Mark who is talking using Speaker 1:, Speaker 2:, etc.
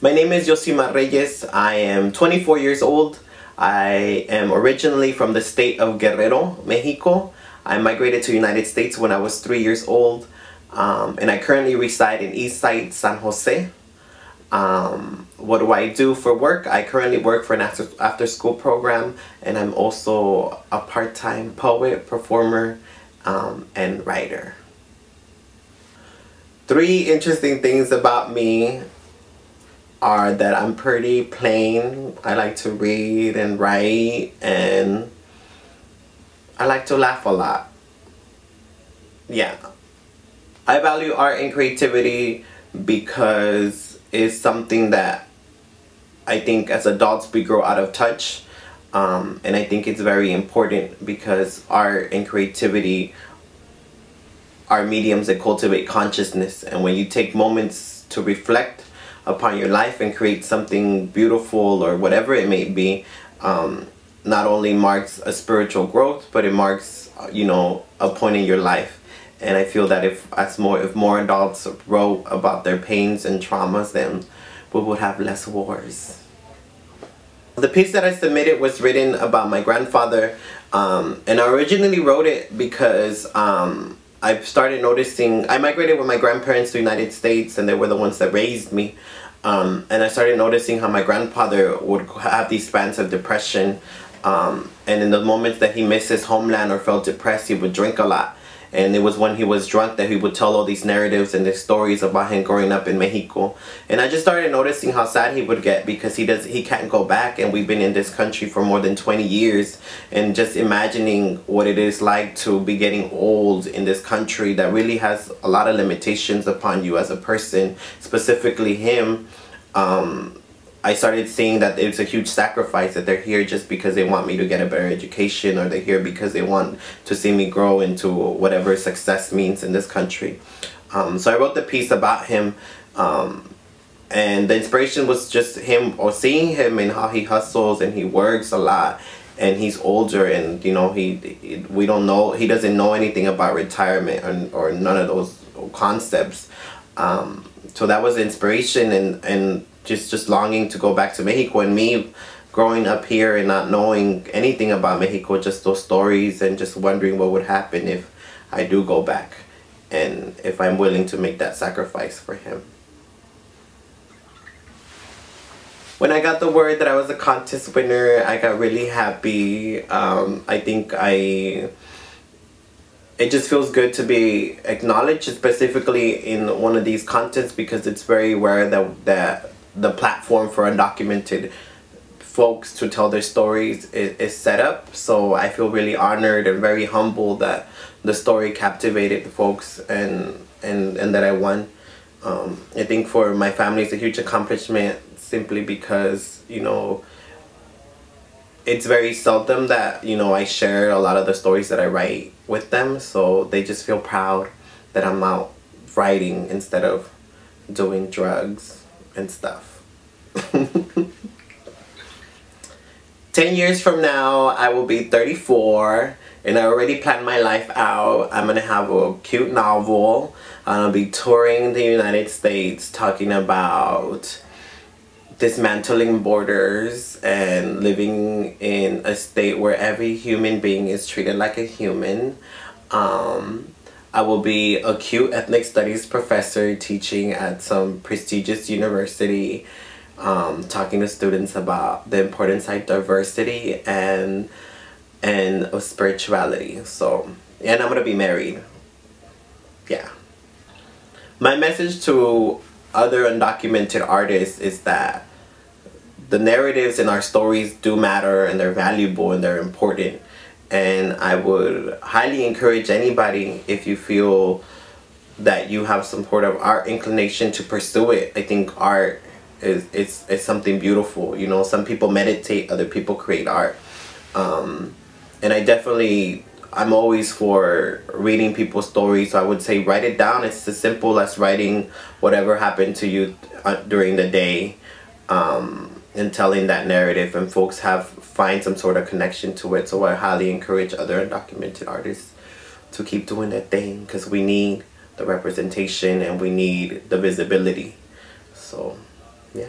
Speaker 1: My name is Yosi Reyes. I am 24 years old. I am originally from the state of Guerrero, Mexico. I migrated to the United States when I was 3 years old, and I currently reside in Eastside, San Jose. What do I do for work? I currently work for an after-school program, and I'm also a part-time poet, performer, and writer. 3 interesting things about me are that I'm pretty plain. I like to read and write, and I like to laugh a lot. Yeah. I value art and creativity because it's something that I think as adults we grow out of touch. And I think it's very important because art and creativity are mediums that cultivate consciousness. And when you take moments to reflect upon your life and create something beautiful or whatever it may be, not only marks a spiritual growth, but it marks, a point in your life. And I feel that if more adults wrote about their pains and traumas, then we would have less wars. The piece that I submitted was written about my grandfather, and I originally wrote it because I started noticing, I migrated with my grandparents to the United States, and they were the ones that raised me. And I started noticing how my grandfather would have these spans of depression, and in the moments that he missed his homeland or felt depressed, he would drink a lot. And it was when he was drunk that he would tell all these narratives and these stories about him growing up in Mexico. And I just started noticing how sad he would get because he can't go back, and we've been in this country for more than 20 years. And just imagining what it is like to be getting old in this country that really has a lot of limitations upon you as a person, specifically him. I started seeing that it's a huge sacrifice, that they're here just because they want me to get a better education, or they're here because they want to see me grow into whatever success means in this country. So I wrote the piece about him, and the inspiration was just him, or seeing him and how he hustles and he works a lot, and he's older, and he doesn't know anything about retirement or none of those concepts. So that was the inspiration, and just longing to go back to Mexico, and me growing up here and not knowing anything about Mexico, just those stories, and just wondering what would happen if I do go back, and if I'm willing to make that sacrifice for him. When I got the word that I was a contest winner, I got really happy. I think it just feels good to be acknowledged, specifically in one of these contests, because it's very rare that the platform for undocumented folks to tell their stories is set up. So I feel really honored and very humbled that the story captivated the folks and that I won. I think for my family it's a huge accomplishment, simply because it's very seldom that I share a lot of the stories that I write with them, so they just feel proud that I'm out writing instead of doing drugs and stuff. 10 years from now, I will be 34, and I already planned my life out. I'm gonna have a cute novel. I'm gonna be touring the United States, talking about dismantling borders and living in a state where every human being is treated like a human. I will be a cute ethnic studies professor teaching at some prestigious university, talking to students about the importance of diversity and of spirituality. So, and I'm gonna be married. Yeah. My message to other undocumented artists is that the narratives in our stories do matter, and they're valuable, and they're important. And I would highly encourage anybody, if you feel that you have some sort of art inclination, to pursue it. I think art is something beautiful. Some people meditate, other people create art. And I'm always for reading people's stories. So I would say write it down. It's as simple as writing whatever happened to you during the day, and telling that narrative, and folks find some sort of connection to it. So I highly encourage other undocumented artists to keep doing their thing, because we need the representation and we need the visibility. So yeah.